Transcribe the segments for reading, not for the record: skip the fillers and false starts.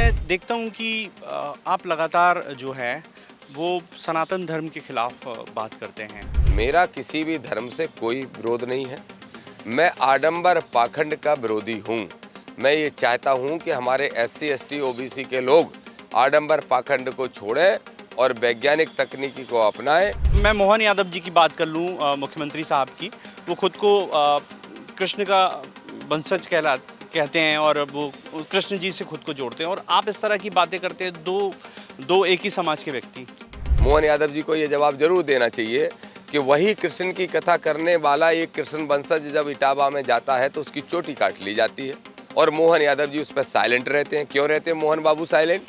मैं देखता हूँ कि आप लगातार जो है वो सनातन धर्म के खिलाफ बात करते हैं। मेरा किसी भी धर्म से कोई विरोध नहीं है। मैं आडंबर पाखंड का विरोधी हूँ। मैं ये चाहता हूँ कि हमारे SC ST OBC के लोग आडंबर पाखंड को छोड़ें और वैज्ञानिक तकनीकी को अपनाएं। मैं मोहन यादव जी की बात कर लूँ, मुख्यमंत्री साहब की, वो खुद को कृष्ण का वंशज कहते हैं और वो कृष्ण जी से खुद को जोड़ते हैं, और आप इस तरह की बातें करते हैं। दो एक ही समाज के व्यक्ति। मोहन यादव जी को ये जवाब जरूर देना चाहिए कि वही कृष्ण की कथा करने वाला एक कृष्ण वंशज जब इटावा में जाता है तो उसकी चोटी काट ली जाती है और मोहन यादव जी उस पर साइलेंट रहते हैं। क्यों रहते हैं मोहन बाबू साइलेंट?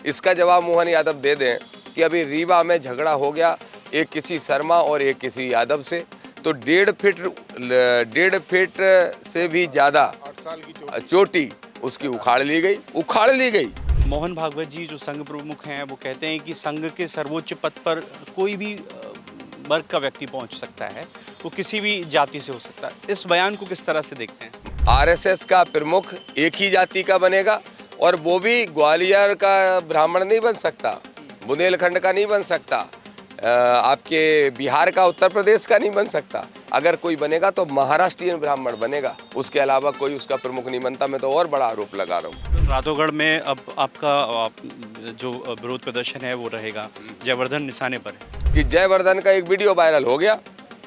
इसका जवाब मोहन यादव दे दें कि अभी रीवा में झगड़ा हो गया, एक किसी शर्मा और एक किसी यादव से, तो 1.5 फीट से भी ज़्यादा चोटी उसकी उखाड़ ली गई। मोहन भागवत जी जो संघ प्रमुख हैं वो कहते हैं कि संघ के सर्वोच्च पद पर कोई भी वर्ग का व्यक्ति पहुंच सकता है, वो किसी भी जाति से हो सकता है। इस बयान को किस तरह से देखते हैं? RSS का प्रमुख एक ही जाति का बनेगा और वो भी ग्वालियर का ब्राह्मण नहीं बन सकता, बुंदेलखंड का नहीं बन सकता, आपके बिहार का, उत्तर प्रदेश का नहीं बन सकता। अगर कोई बनेगा तो महाराष्ट्रीयन ब्राह्मण बनेगा, उसके अलावा कोई उसका प्रमुख नहीं बनता। मैं तो और बड़ा आरोप लगा रहा हूँ। रातौगढ़ में अब आपका जो विरोध प्रदर्शन है वो रहेगा, जयवर्धन निशाने पर है कि जयवर्धन का एक वीडियो वायरल हो गया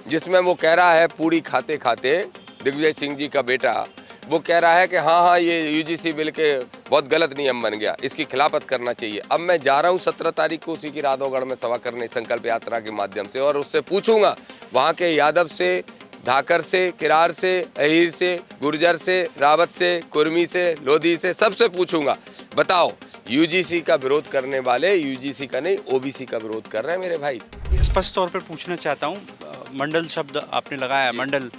जिसमें वो कह रहा है, पूड़ी खाते खाते दिग्विजय सिंह जी का बेटा वो कह रहा है कि हाँ ये UGC बिल के बहुत गलत नियम बन गया, इसकी खिलाफत करना चाहिए। अब मैं जा रहा हूँ 17 तारीख को उसी की रातौगढ़ में सभा करने संकल्प यात्रा के माध्यम से, और उससे पूछूंगा वहाँ के यादव से, धाकर से, किरार से, अहीर से, गुर्जर से, रावत से, कुर्मी से, लोधी से, सबसे पूछूंगा, बताओ UGC का विरोध करने वाले UGC का नहीं OBC का विरोध कर रहे हैं मेरे भाई। स्पष्ट तौर पर पूछना चाहता हूँ, मंडल शब्द आपने लगाया है, मंडल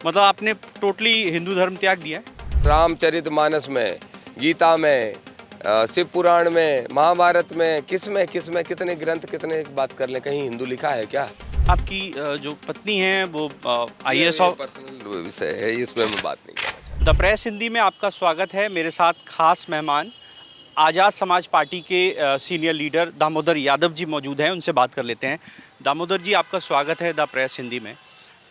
मतलब आपने टोटली हिंदू धर्म त्याग दिया है? रामचरितमानस में, गीता में, शिव पुराण में, महाभारत में, किसमें कितने ग्रंथ, कितने बात कर लें, कहीं हिंदू लिखा है क्या? आपकी जो पत्नी है वो IAS पर्सनल विषय है, इसमें मैं बात नहीं करना चाहता। द प्रेस हिंदी में आपका स्वागत है। मेरे साथ खास मेहमान आज़ाद समाज पार्टी के सीनियर लीडर दामोदर यादव जी मौजूद हैं, उनसे बात कर लेते हैं। दामोदर जी, आपका स्वागत है द प्रेस हिंदी में।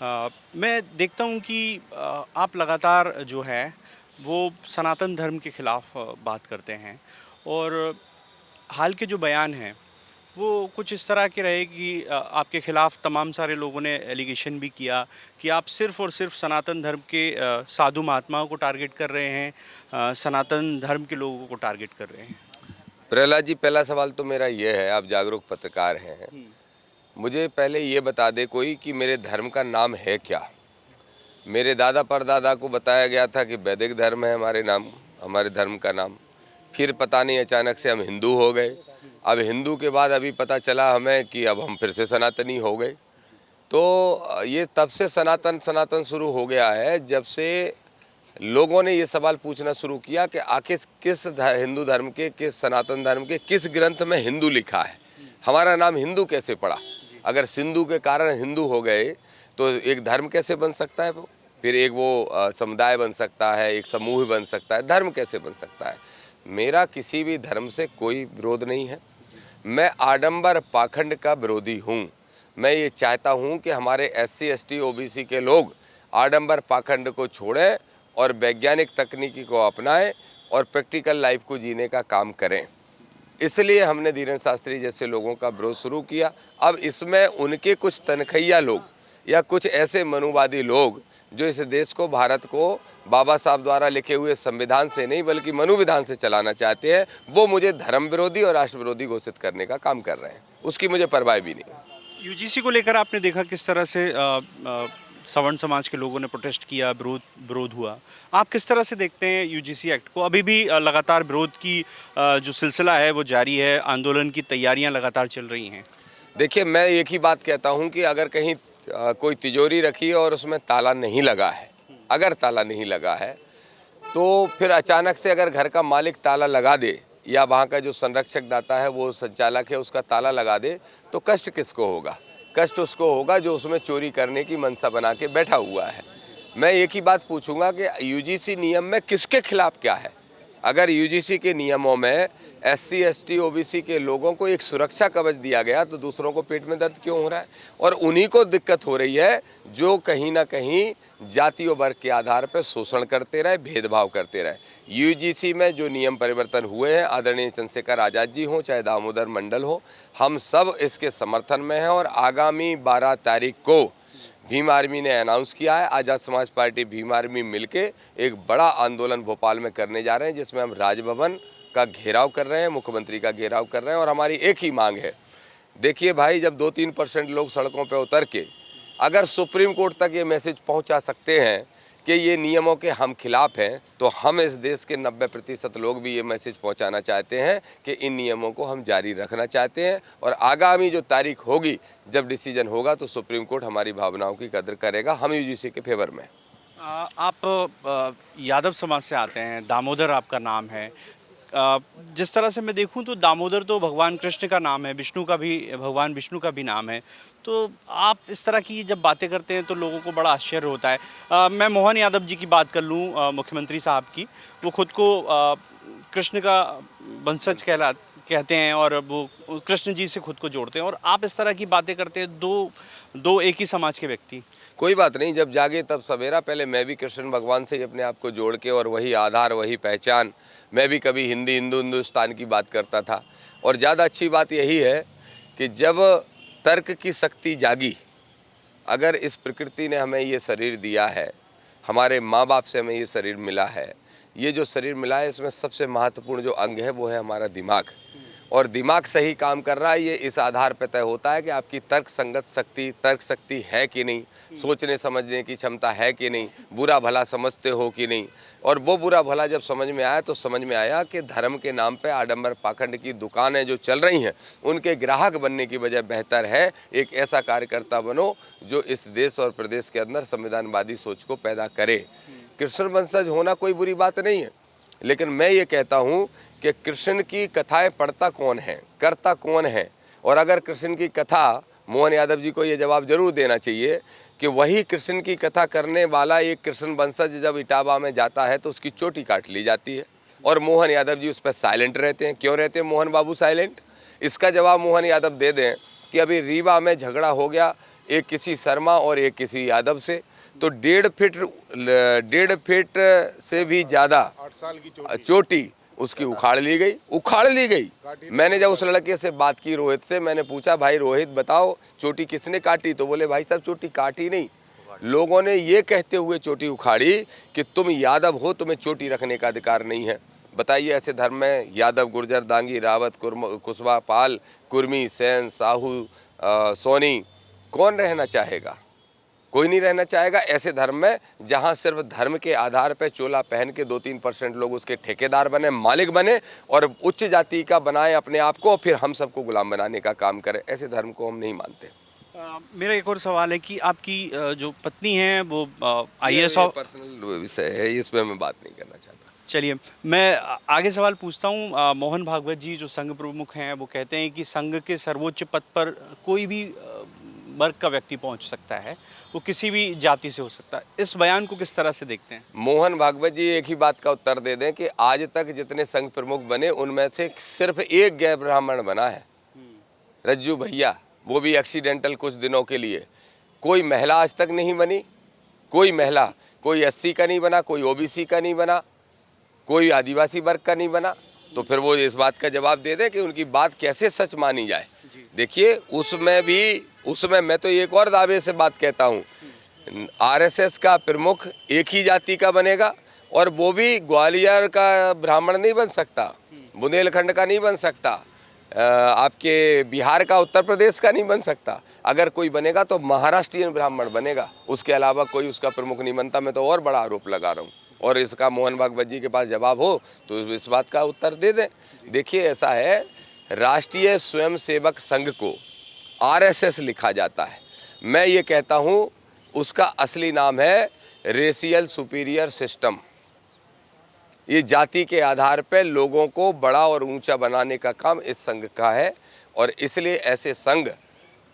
मैं देखता हूं कि आप लगातार जो है वो सनातन धर्म के खिलाफ बात करते हैं, और हाल के जो बयान हैं वो कुछ इस तरह के रहे कि आपके खिलाफ तमाम सारे लोगों ने एलिगेशन भी किया कि आप सिर्फ़ और सिर्फ सनातन धर्म के साधु महात्माओं को टारगेट कर रहे हैं, सनातन धर्म के लोगों को टारगेट कर रहे हैं। प्रहलाद जी, पहला सवाल तो मेरा ये है, आप जागरूक पत्रकार हैं, मुझे पहले ये बता दे कोई कि मेरे धर्म का नाम है क्या। मेरे दादा परदादा को बताया गया था कि वैदिक धर्म है हमारे धर्म का नाम, फिर पता नहीं अचानक से हम हिंदू हो गए। अब हिंदू के बाद अभी पता चला हमें कि अब हम फिर से सनातनी हो गए। तो ये तब से सनातन शुरू हो गया है जब से लोगों ने ये सवाल पूछना शुरू किया कि आखिर किस हिंदू धर्म के, किस सनातन धर्म के किस ग्रंथ में हिंदू लिखा है, हमारा नाम हिंदू कैसे पड़ा। अगर सिंधु के कारण हिंदू हो गए तो एक धर्म कैसे बन सकता है? वो फिर एक वो समुदाय बन सकता है, एक समूह बन सकता है, धर्म कैसे बन सकता है? मेरा किसी भी धर्म से कोई विरोध नहीं है। मैं आडंबर पाखंड का विरोधी हूँ। मैं ये चाहता हूँ कि हमारे SC ST OBC के लोग आडंबर पाखंड को छोड़ें और वैज्ञानिक तकनीकी को अपनाएं और प्रैक्टिकल लाइफ को जीने का काम करें। इसलिए हमने धीरेन्द्र शास्त्री जैसे लोगों का विरोध शुरू किया। अब इसमें उनके कुछ तनखैया लोग या कुछ ऐसे मनुवादी लोग जो इस देश को, भारत को बाबा साहब द्वारा लिखे हुए संविधान से नहीं बल्कि मनुविधान से चलाना चाहते हैं, वो मुझे धर्म विरोधी और राष्ट्र विरोधी घोषित करने का काम कर रहे हैं। उसकी मुझे परवाह भी नहीं। UGC को लेकर आपने देखा किस तरह से सवर्ण समाज के लोगों ने प्रोटेस्ट किया, विरोध हुआ। आप किस तरह से देखते हैं UGC एक्ट को? अभी भी लगातार विरोध की जो सिलसिला है वो जारी है, आंदोलन की तैयारियां लगातार चल रही हैं। देखिए, मैं एक ही बात कहता हूं कि अगर कहीं कोई तिजोरी रखी है और उसमें ताला नहीं लगा है, अगर ताला नहीं लगा है तो फिर अचानक से अगर घर का मालिक ताला लगा दे या वहाँ का जो संरक्षक दाता है, वो संचालक है, उसका ताला लगा दे, तो कष्ट किसको होगा? कष्ट उसको होगा जो उसमें चोरी करने की मनसा बना के बैठा हुआ है। मैं एक ही बात पूछूंगा कि UGC नियम में किसके खिलाफ क्या है? अगर यूजीसी के नियमों में एससी, एसटी, ओबीसी के लोगों को एक सुरक्षा कवच दिया गया तो दूसरों को पेट में दर्द क्यों हो रहा है? और उन्हीं को दिक्कत हो रही है जो कहीं ना कहीं जाति और वर्ग के आधार पर शोषण करते रहे, भेदभाव करते रहे। यूजीसी में जो नियम परिवर्तन हुए हैं, आदरणीय चंद्रशेखर आज़ाद जी हों चाहे दामोदर मंडल हो, हम सब इसके समर्थन में हैं। और आगामी 12 तारीख को भीम आर्मी ने अनाउंस किया है, आज़ाद समाज पार्टी भीम आर्मी मिलके एक बड़ा आंदोलन भोपाल में करने जा रहे हैं, जिसमें हम राजभवन का घेराव कर रहे हैं, मुख्यमंत्री का घेराव कर रहे हैं। और हमारी एक ही मांग है, देखिए भाई, जब 2-3% लोग सड़कों पर उतर के अगर सुप्रीम कोर्ट तक ये मैसेज पहुंचा सकते हैं कि ये नियमों के हम खिलाफ हैं, तो हम इस देश के 90% लोग भी ये मैसेज पहुंचाना चाहते हैं कि इन नियमों को हम जारी रखना चाहते हैं। और आगामी जो तारीख होगी, जब डिसीजन होगा, तो सुप्रीम कोर्ट हमारी भावनाओं की कदर करेगा। हम यूजीसी के फेवर में। आप यादव समाज से आते हैं, दामोदर आपका नाम है। जिस तरह से मैं देखूं तो दामोदर तो भगवान कृष्ण का नाम है, विष्णु का भी, भगवान विष्णु का भी नाम है। तो आप इस तरह की जब बातें करते हैं तो लोगों को बड़ा आश्चर्य होता है। मैं मोहन यादव जी की बात कर लूं, मुख्यमंत्री साहब की, वो खुद को कृष्ण का वंशज कहते हैं और वो कृष्ण जी से खुद को जोड़ते हैं, और आप इस तरह की बातें करते हैं, दो एक ही समाज के व्यक्ति। कोई बात नहीं, जब जागे तब सवेरा। पहले मैं भी कृष्ण भगवान से ही अपने आप को जोड़ के, और वही आधार, वही पहचान, मैं भी कभी हिंदी, हिंदुस्तान की बात करता था। और ज़्यादा अच्छी बात यही है कि जब तर्क की शक्ति जागी, अगर इस प्रकृति ने हमें ये शरीर दिया है, हमारे माँ बाप से हमें ये शरीर मिला है, ये जो शरीर मिला है, इसमें सबसे महत्वपूर्ण जो अंग है वो है हमारा दिमाग। और दिमाग सही काम कर रहा है, ये इस आधार पर तय होता है कि आपकी तर्क शक्ति है कि नहीं, सोचने समझने की क्षमता है कि नहीं, बुरा भला समझते हो कि नहीं। और वो बुरा भला जब समझ में आया तो समझ में आया कि धर्म के नाम पे आडंबर पाखंड की दुकानें जो चल रही हैं, उनके ग्राहक बनने की बजाय बेहतर है एक ऐसा कार्यकर्ता बनो जो इस देश और प्रदेश के अंदर संविधानवादी सोच को पैदा करे। कृष्ण वंशज होना कोई बुरी बात नहीं है, लेकिन मैं ये कहता हूँ कि कृष्ण की कथाएं पढ़ता कौन है, करता कौन है। और अगर कृष्ण की कथा, मोहन यादव जी को ये जवाब जरूर देना चाहिए कि वही कृष्ण की कथा करने वाला एक कृष्ण वंशज जब इटावा में जाता है तो उसकी चोटी काट ली जाती है, और मोहन यादव जी उस पर साइलेंट रहते हैं। क्यों रहते हैं मोहन बाबू साइलेंट? इसका जवाब मोहन यादव दे दें कि अभी रीवा में झगड़ा हो गया, एक किसी शर्मा और एक किसी यादव से, तो 1.5 फीट से भी ज़्यादा 8 साल की चोटी उसकी उखाड़ ली गई। मैंने जब उस लड़के से बात की, रोहित से, मैंने पूछा, भाई रोहित बताओ चोटी किसने काटी? तो बोले, भाई साहब चोटी काटी नहीं, लोगों ने ये कहते हुए चोटी उखाड़ी कि तुम यादव हो, तुम्हें चोटी रखने का अधिकार नहीं है। बताइए, ऐसे धर्म में यादव, गुर्जर, दांगी, रावत, कुशवाहा, पाल, कुर्मी, सेन, साहू, सोनी कौन रहना चाहेगा? कोई नहीं रहना चाहेगा ऐसे धर्म में, जहां सिर्फ धर्म के आधार पर चोला पहन के 2-3% लोग उसके ठेकेदार बने, मालिक बने, और उच्च जाति का बनाए अपने आप को, फिर हम सबको गुलाम बनाने का काम करें। ऐसे धर्म को हम नहीं मानते। मेरा एक और सवाल है कि आपकी जो पत्नी है वो IAS पर्सनल विषय है, इसमें मैं बात नहीं करना चाहता। चलिए, मैं आगे सवाल पूछता हूँ। मोहन भागवत जी जो संघ प्रमुख हैं, वो कहते हैं कि संघ के सर्वोच्च पद पर कोई भी वर्ग का व्यक्ति पहुंच सकता है, वो किसी भी जाति से हो सकता है। इस बयान को किस तरह से देखते हैं? मोहन भागवत जी एक ही बात का उत्तर दे दें कि आज तक जितने संघ प्रमुख बने, उनमें से सिर्फ एक गैर ब्राह्मण बना है, रज्जू भैया, वो भी एक्सीडेंटल कुछ दिनों के लिए। कोई महिला आज तक नहीं बनी, कोई महिला, कोई SC का नहीं बना, कोई OBC का नहीं बना, कोई आदिवासी वर्ग का नहीं बना। तो फिर वो इस बात का जवाब दे दें कि उनकी बात कैसे सच मानी जाए। देखिए, उसमें मैं तो एक और दावे से बात कहता हूँ, RSS का प्रमुख एक ही जाति का बनेगा, और वो भी ग्वालियर का ब्राह्मण नहीं बन सकता, बुंदेलखंड का नहीं बन सकता, आपके बिहार का, उत्तर प्रदेश का नहीं बन सकता। अगर कोई बनेगा तो महाराष्ट्रियन ब्राह्मण बनेगा, उसके अलावा कोई उसका प्रमुख नहीं बनता। मैं तो और बड़ा आरोप लगा रहा हूँ, और इसका मोहन भागवत जी के पास जवाब हो तो इस बात का उत्तर दे दें। देखिए, ऐसा है, राष्ट्रीय स्वयंसेवक संघ को RSS लिखा जाता है। मैं ये कहता हूँ उसका असली नाम है रेशियल सुपीरियर सिस्टम। ये जाति के आधार पर लोगों को बड़ा और ऊंचा बनाने का काम इस संघ का है, और इसलिए ऐसे संघ,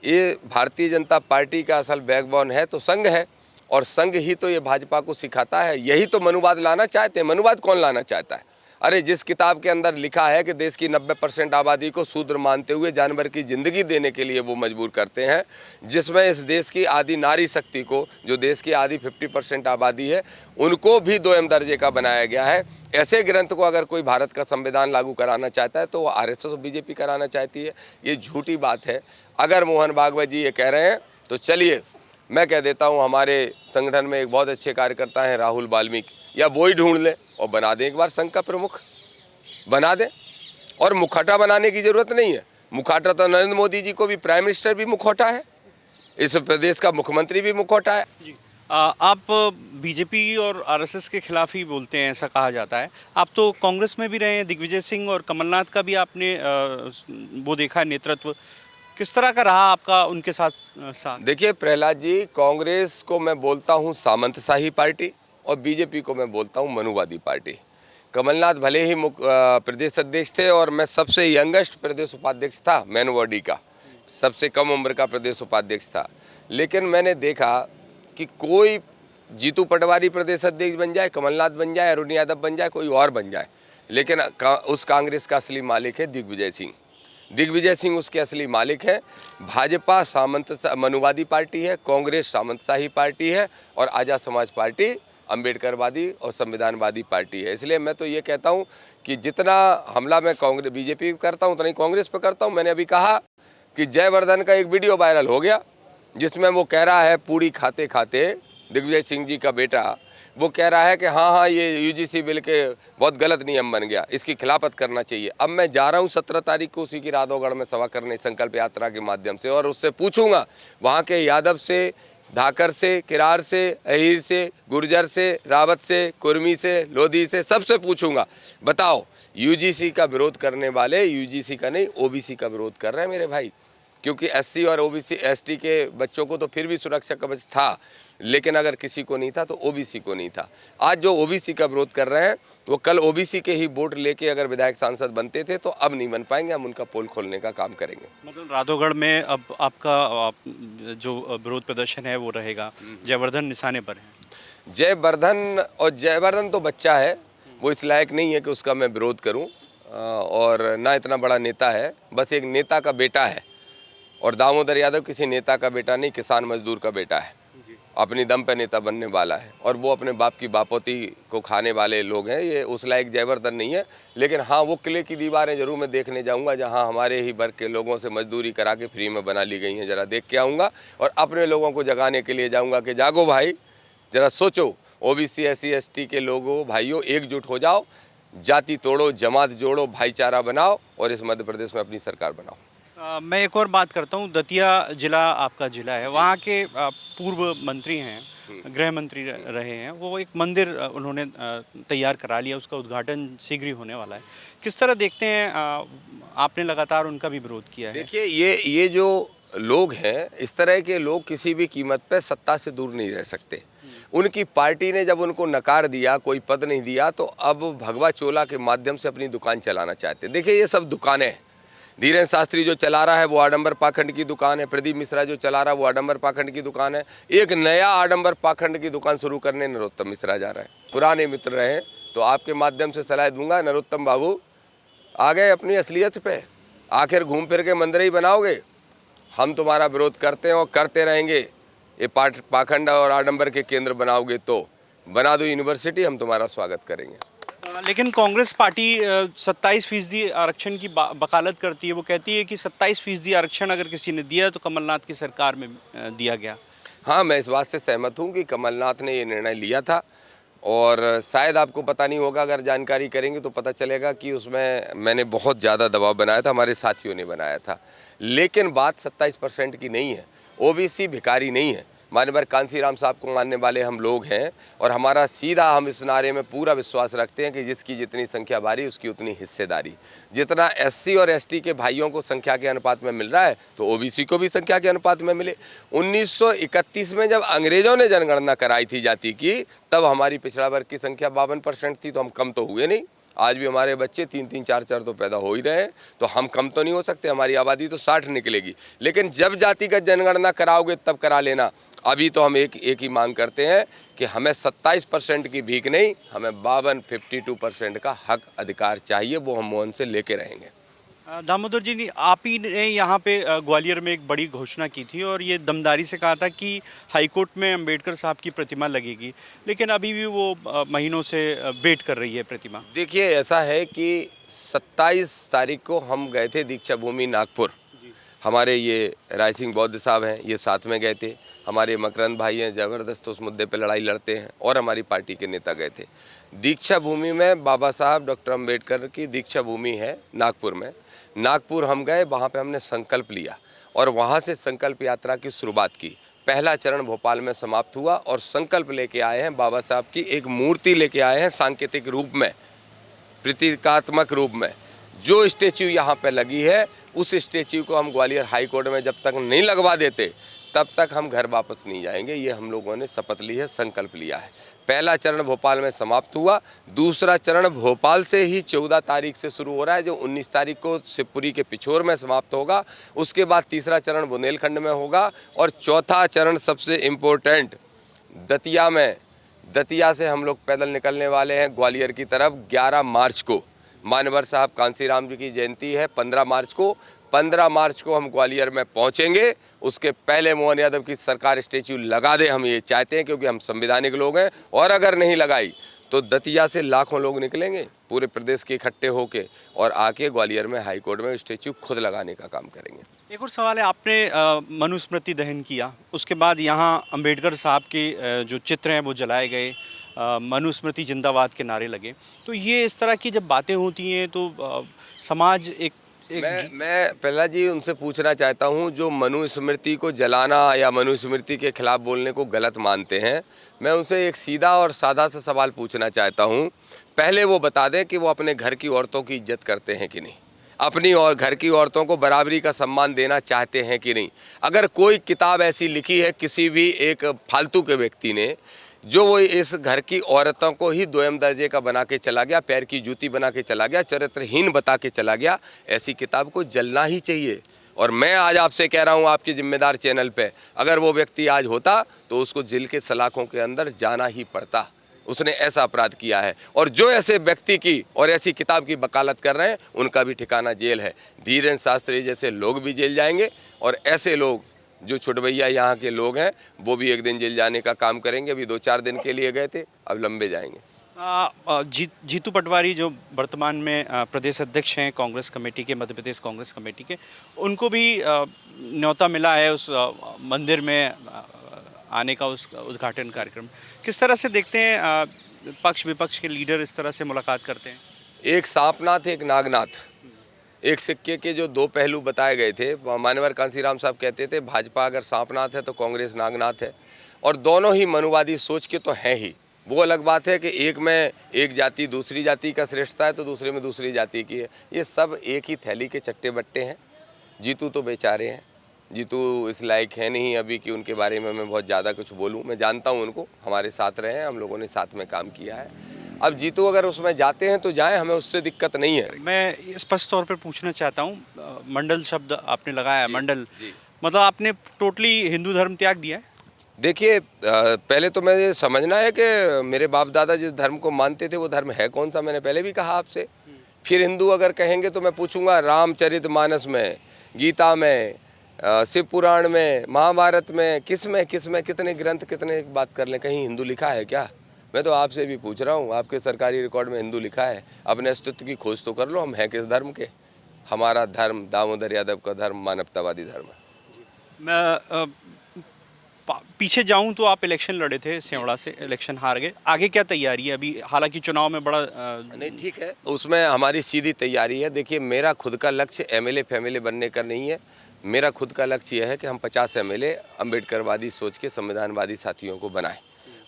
ये भारतीय जनता पार्टी का असल बैकबोन है तो संघ है, और संघ ही तो ये भाजपा को सिखाता है। यही तो मनुवाद लाना चाहते हैं। मनुवाद कौन लाना चाहता है? अरे जिस किताब के अंदर लिखा है कि देश की 90% आबादी को शूद्र मानते हुए जानवर की ज़िंदगी देने के लिए वो मजबूर करते हैं, जिसमें इस देश की आधी नारी शक्ति को, जो देश की आधी 50% आबादी है, उनको भी 2M दर्जे का बनाया गया है। ऐसे ग्रंथ को अगर कोई भारत का संविधान लागू कराना चाहता है तो वो RSS और बीजेपी कराना चाहती है। ये झूठी बात है। अगर मोहन भागवत जी ये कह रहे हैं तो चलिए मैं कह देता हूँ, हमारे संगठन में एक बहुत अच्छे कार्यकर्ता हैं राहुल वाल्मीकि, या वो ही ढूंढ लें और बना दें एक बार संघ का प्रमुख, बना दें। और मुखौटा बनाने की ज़रूरत नहीं है। मुखौटा तो नरेंद्र मोदी जी को भी, प्राइम मिनिस्टर भी मुखौटा है, इस प्रदेश का मुख्यमंत्री भी मुखौटा है। आप बीजेपी और आरएसएस के खिलाफ ही बोलते हैं, ऐसा कहा जाता है। आप तो कांग्रेस में भी रहे हैं, दिग्विजय सिंह और कमलनाथ का भी आपने वो देखा है नेतृत्व, किस तरह का रहा आपका उनके साथ? देखिए प्रहलाद जी, कांग्रेस को मैं बोलता हूँ सामंतशाही पार्टी और बीजेपी को मैं बोलता हूँ मनुवादी पार्टी। कमलनाथ भले ही प्रदेश अध्यक्ष थे और मैं सबसे यंगेस्ट प्रदेश उपाध्यक्ष था, मैनवाडी का सबसे कम उम्र का प्रदेश उपाध्यक्ष था। लेकिन मैंने देखा कि कोई जीतू पटवारी प्रदेश अध्यक्ष बन जाए, कमलनाथ बन जाए, अरुण यादव बन जाए, कोई और बन जाए, लेकिन उस कांग्रेस का असली मालिक है दिग्विजय सिंह। दिग्विजय सिंह उसके असली मालिक है। भाजपा मनुवादी पार्टी है, कांग्रेस सामंतशाही पार्टी है और आज़ाद समाज पार्टी अम्बेडकरवादी और संविधानवादी पार्टी है। इसलिए मैं तो ये कहता हूँ कि जितना हमला मैं कांग्रेस बीजेपी पे करता हूँ उतना ही कांग्रेस पे करता हूँ। मैंने अभी कहा कि जयवर्धन का एक वीडियो वायरल हो गया जिसमें वो कह रहा है, पूड़ी खाते खाते दिग्विजय सिंह जी का बेटा वो कह रहा है कि हाँ ये UGC बिल के बहुत गलत नियम बन गया, इसकी खिलाफत करना चाहिए। अब मैं जा रहा हूँ 17 तारीख को उसी की राधौगढ़ में सभा करने संकल्प यात्रा के माध्यम से, और उससे पूछूंगा वहाँ के यादव से, धाकर से, किरार से, अहीर से, गुर्जर से, रावत से, कुर्मी से, लोधी से, सबसे पूछूंगा, बताओ UGC का विरोध करने वाले UGC का नहीं OBC का विरोध कर रहे हैं मेरे भाई। क्योंकि SC और OBC ST के बच्चों को तो फिर भी सुरक्षा कवच था, लेकिन अगर किसी को नहीं था तो OBC को नहीं था। आज जो OBC का विरोध कर रहे हैं वो कल OBC के ही वोट लेके अगर विधायक सांसद बनते थे तो अब नहीं बन पाएंगे। हम उनका पोल खोलने का काम करेंगे। मतलब राधौगढ़ में अब आपका जो विरोध प्रदर्शन है वो रहेगा, जयवर्धन निशाने पर है। जयवर्धन तो बच्चा है, वो इस लायक नहीं है कि उसका मैं विरोध करूँ, और ना इतना बड़ा नेता है, बस एक नेता का बेटा है। और दामोदर यादव किसी नेता का बेटा नहीं, किसान मजदूर का बेटा है, अपनी दम पे नेता बनने वाला है, और वो अपने बाप की बापोती को खाने वाले लोग हैं। ये उस लायक जयवर्धन नहीं है। लेकिन हाँ, वो किले की दीवारें जरूर मैं देखने जाऊंगा जहाँ हमारे ही वर्ग के लोगों से मजदूरी करा के फ्री में बना ली गई हैं, ज़रा देख के आऊँगा। और अपने लोगों को जगाने के लिए जाऊँगा कि जागो भाई, ज़रा सोचो, OBC SC ST के लोगों भाइयों एकजुट हो जाओ, जाति तोड़ो, जमात जोड़ो, भाईचारा बनाओ और इस मध्य प्रदेश में अपनी सरकार बनाओ। मैं एक और बात करता हूँ, दतिया जिला आपका जिला है, वहाँ के पूर्व मंत्री हैं, गृह मंत्री रहे हैं, वो एक मंदिर उन्होंने तैयार करा लिया, उसका उद्घाटन शीघ्र ही होने वाला है। किस तरह देखते हैं? आपने लगातार उनका भी विरोध किया है। देखिए ये जो लोग हैं, इस तरह के लोग किसी भी कीमत पे सत्ता से दूर नहीं रह सकते। उनकी पार्टी ने जब उनको नकार दिया, कोई पद नहीं दिया, तो अब भगवा चोला के माध्यम से अपनी दुकान चलाना चाहते। देखिए ये सब दुकानें हैं। धीरेन्द्र शास्त्री जो चला रहा है वो आडंबर पाखंड की दुकान है, प्रदीप मिश्रा जो चला रहा है वो आडंबर पाखंड की दुकान है। एक नया आडंबर पाखंड की दुकान शुरू करने नरोत्तम मिश्रा जा रहा है। पुराने मित्र रहे तो आपके माध्यम से सलाह दूंगा, नरोत्तम बाबू आ गए अपनी असलियत पे, आखिर घूम फिर के मंदिर ही बनाओगे। हम तुम्हारा विरोध करते हैं और करते रहेंगे। ये पाखंड और आडंबर के केंद्र बनाओगे तो बना दो यूनिवर्सिटी, हम तुम्हारा स्वागत करेंगे। लेकिन कांग्रेस पार्टी 27% आरक्षण की वकालत करती है। वो कहती है कि 27% आरक्षण अगर किसी ने दिया तो कमलनाथ की सरकार में दिया गया। हाँ, मैं इस बात से सहमत हूँ कि कमलनाथ ने ये निर्णय लिया था, और शायद आपको पता नहीं होगा, अगर जानकारी करेंगे तो पता चलेगा कि उसमें मैंने बहुत ज़्यादा दबाव बनाया था, हमारे साथियों ने बनाया था। लेकिन बात 27% की नहीं है। OBC भिखारी नहीं है। मानवर कांसीराम साहब को मानने वाले हम लोग हैं, और हमारा सीधा हम इस नारे में पूरा विश्वास रखते हैं कि जिसकी जितनी संख्या भारी उसकी उतनी हिस्सेदारी। जितना SC और ST के भाइयों को संख्या के अनुपात में मिल रहा है तो OBC को भी संख्या के अनुपात में मिले। 1931 में जब अंग्रेजों ने जनगणना कराई थी जाति की, तब हमारी पिछड़ा वर्ग की संख्या 52% थी, तो हम कम तो हुए नहीं। आज भी हमारे बच्चे 3-3, 4-4 तो पैदा हो ही रहे हैं, तो हम कम तो नहीं हो सकते, हमारी आबादी तो 60 निकलेगी। लेकिन जब जातिगत जनगणना कराओगे तब करा लेना। अभी तो हम एक ही मांग करते हैं कि हमें 27% की भीख नहीं, हमें 52% का हक अधिकार चाहिए, वो हम मोहन से लेके रहेंगे। दामोदर जी ने आप ही ने यहाँ पे ग्वालियर में एक बड़ी घोषणा की थी और ये दमदारी से कहा था कि हाईकोर्ट में अंबेडकर साहब की प्रतिमा लगेगी, लेकिन अभी भी वो महीनों से वेट कर रही है प्रतिमा। देखिए, ऐसा है कि 27 तारीख को हम गए थे दीक्षा भूमि नागपुर। हमारे ये राय सिंह बौद्ध साहब हैं, ये साथ में गए थे। हमारे मकरंद भाई हैं, ज़बरदस्त उस मुद्दे पे लड़ाई लड़ते हैं, और हमारी पार्टी के नेता गए थे। दीक्षा भूमि में बाबा साहब डॉक्टर अंबेडकर की दीक्षा भूमि है नागपुर में। नागपुर हम गए, वहाँ पे हमने संकल्प लिया और वहाँ से संकल्प यात्रा की शुरुआत की। पहला चरण भोपाल में समाप्त हुआ और संकल्प लेके आए हैं, बाबा साहब की एक मूर्ति लेके आए हैं सांकेतिक रूप में, प्रतीकात्मक रूप में। जो स्टेच्यू यहाँ पे लगी है, उस स्टेच्यू को हम ग्वालियर हाई कोर्ट में जब तक नहीं लगवा देते तब तक हम घर वापस नहीं जाएंगे। ये हम लोगों ने शपथ ली है, संकल्प लिया है। पहला चरण भोपाल में समाप्त हुआ, दूसरा चरण भोपाल से ही 14 तारीख से शुरू हो रहा है, जो 19 तारीख को शिवपुरी के पिछोर में समाप्त होगा। उसके बाद तीसरा चरण बुंदेलखंड में होगा और चौथा चरण सबसे इम्पोर्टेंट दतिया में। दतिया से हम लोग पैदल निकलने वाले हैं ग्वालियर की तरफ 11 मार्च को। मानवर साहब कांसीराम जी की जयंती है 15 मार्च को। 15 मार्च को हम ग्वालियर में पहुंचेंगे। उसके पहले मोहन यादव की सरकार स्टेच्यू लगा दे, हम ये चाहते हैं, क्योंकि हम संवैधानिक लोग हैं। और अगर नहीं लगाई तो दतिया से लाखों लोग निकलेंगे पूरे प्रदेश के इकट्ठे होके और आके ग्वालियर में हाई कोर्ट में स्टेच्यू खुद लगाने का काम करेंगे। एक और सवाल है, आपने मनुस्मृति दहन किया, उसके बाद यहाँ अंबेडकर साहब के जो चित्र हैं वो जलाए गए, मनुस्मृति जिंदाबाद के नारे लगे। तो ये इस तरह की जब बातें होती हैं तो समाज एक मैं पहला जी उनसे पूछना चाहता हूं, जो मनुस्मृति को जलाना या मनुस्मृति के खिलाफ बोलने को गलत मानते हैं, मैं उनसे एक सीधा और सादा सा सवाल पूछना चाहता हूं। पहले वो बता दें कि वो अपने घर की औरतों की इज्जत करते हैं कि नहीं, अपनी और घर की औरतों को बराबरी का सम्मान देना चाहते हैं कि नहीं। अगर कोई किताब ऐसी लिखी है किसी भी एक फालतू के व्यक्ति ने, जो वो इस घर की औरतों को ही दोयम दर्जे का बना के चला गया, पैर की जूती बना के चला गया, चरित्रहीन बता के चला गया, ऐसी किताब को जलना ही चाहिए। और मैं आज आपसे कह रहा हूँ आपके जिम्मेदार चैनल पे, अगर वो व्यक्ति आज होता तो उसको जेल के सलाखों के अंदर जाना ही पड़ता। उसने ऐसा अपराध किया है। और जो ऐसे व्यक्ति की और ऐसी किताब की वकालत कर रहे हैं, उनका भी ठिकाना जेल है। धीरेन्द्र शास्त्री जैसे लोग भी जेल जाएंगे और ऐसे लोग जो छुटभैया यहाँ के लोग हैं वो भी एक दिन जेल जाने का काम करेंगे। अभी 2-4 दिन के लिए गए थे, अब लंबे जाएंगे। जीतू पटवारी जो वर्तमान में प्रदेश अध्यक्ष हैं कांग्रेस कमेटी के, मध्य प्रदेश कांग्रेस कमेटी के, उनको भी न्योता मिला है उस मंदिर में आने का, उस उद्घाटन कार्यक्रम। किस तरह से देखते हैं पक्ष विपक्ष के लीडर इस तरह से मुलाकात करते हैं? एक सांपनाथ, एक नागनाथ, एक सिक्के के जो दो पहलू बताए गए थे। मानवर कांसीराम साहब कहते थे भाजपा अगर सांपनाथ है तो कांग्रेस नागनाथ है, और दोनों ही मनुवादी सोच के तो हैं ही। वो अलग बात है कि एक में एक जाति दूसरी जाति का श्रेष्ठता है तो दूसरे में दूसरी जाति की है। ये सब एक ही थैली के चट्टे बट्टे हैं। जीतू तो बेचारे हैं, जीतू इस लायक है नहीं अभी कि उनके बारे में मैं बहुत ज़्यादा कुछ बोलूँ। मैं जानता हूँ उनको, हमारे साथ रहे हैं, हम लोगों ने साथ में काम किया है। अब जीतू अगर उसमें जाते हैं तो जाएं, हमें उससे दिक्कत नहीं है। मैं स्पष्ट तौर पर पूछना चाहता हूँ, मंडल शब्द आपने लगाया, मंडल मतलब आपने टोटली हिंदू धर्म त्याग दिया है? देखिए, पहले तो मैं ये समझना है कि मेरे बाप दादा जिस धर्म को मानते थे वो धर्म है कौन सा। मैंने पहले भी कहा आपसे। फिर हिंदू अगर कहेंगे तो मैं पूछूंगा रामचरितमानस में, गीता में, शिव पुराण में, महाभारत में, किस में कितने ग्रंथ, कितने बात कर लें, कहीं हिंदू लिखा है क्या? मैं तो आपसे भी पूछ रहा हूँ, आपके सरकारी रिकॉर्ड में हिंदू लिखा है? अपने अस्तित्व की खोज तो कर लो, हम हैं किस धर्म के। हमारा धर्म, दामोदर यादव का धर्म मानवतावादी धर्म है। मैं पीछे जाऊं तो आप इलेक्शन लड़े थे सेवड़ा से, इलेक्शन हार गए, आगे क्या तैयारी है अभी? हालांकि चुनाव में बड़ा नहीं, ठीक है, उसमें हमारी सीधी तैयारी है। देखिए, मेरा खुद का लक्ष्य एमएलए फैमिली बनने का नहीं है। मेरा खुद का लक्ष्य यह है कि हम 50 एमएलए अम्बेडकरवादी सोच के संविधानवादी साथियों को बनाएं।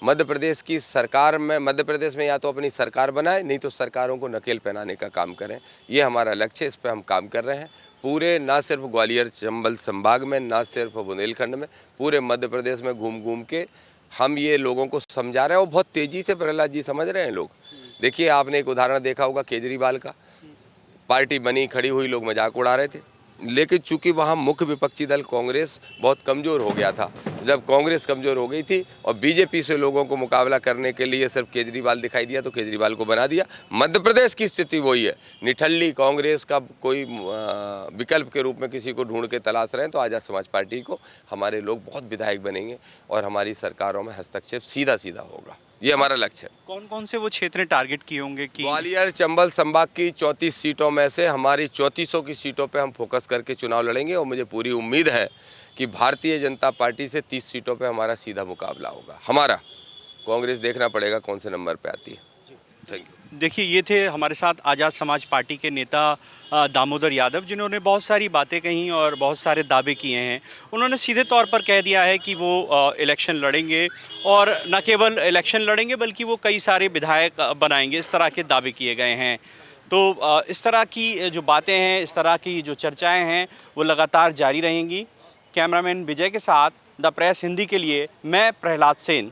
मध्य प्रदेश की सरकार में, मध्य प्रदेश में या तो अपनी सरकार बनाए, नहीं तो सरकारों को नकेल पहनाने का काम करें। ये हमारा लक्ष्य है, इस पर हम काम कर रहे हैं। पूरे ना सिर्फ ग्वालियर चंबल संभाग में, ना सिर्फ बुंदेलखंड में, पूरे मध्य प्रदेश में घूम घूम के हम ये लोगों को समझा रहे हैं। और बहुत तेज़ी से प्रहलाद जी समझ रहे हैं लोग। देखिए आपने एक उदाहरण देखा होगा केजरीवाल का, पार्टी बनी खड़ी हुई, लोग मजाक उड़ा रहे थे, लेकिन चूंकि वहाँ मुख्य विपक्षी दल कांग्रेस बहुत कमज़ोर हो गया था, जब कांग्रेस कमज़ोर हो गई थी और बीजेपी से लोगों को मुकाबला करने के लिए सिर्फ केजरीवाल दिखाई दिया तो केजरीवाल को बना दिया। मध्य प्रदेश की स्थिति वही है, निठल्ली कांग्रेस का कोई विकल्प के रूप में किसी को ढूंढ के तलाश रहे हैं, तो आज़ाद समाज पार्टी को हमारे लोग बहुत विधायक बनेंगे और हमारी सरकारों में हस्तक्षेप सीधा सीधा होगा, ये हमारा लक्ष्य है। कौन कौन से वो क्षेत्र टारगेट किए होंगे कि ग्वालियर चंबल संभाग की 34 सीटों में से हमारी 3400 की सीटों पे हम फोकस करके चुनाव लड़ेंगे और मुझे पूरी उम्मीद है कि भारतीय जनता पार्टी से 30 सीटों पे हमारा सीधा मुकाबला होगा। हमारा कांग्रेस देखना पड़ेगा कौन से नंबर पे आती है। Thank you. देखिए, ये थे हमारे साथ आज़ाद समाज पार्टी के नेता दामोदर यादव, जिन्होंने बहुत सारी बातें कहीं और बहुत सारे दावे किए हैं। उन्होंने सीधे तौर पर कह दिया है कि वो इलेक्शन लड़ेंगे और न केवल इलेक्शन लड़ेंगे बल्कि वो कई सारे विधायक बनाएंगे, इस तरह के दावे किए गए हैं। तो इस तरह की जो बातें हैं, इस तरह की जो चर्चाएं हैं, वो लगातार जारी रहेंगी। कैमरामैन विजय के साथ द प्रेस हिंदी के लिए मैं प्रहलाद सेन।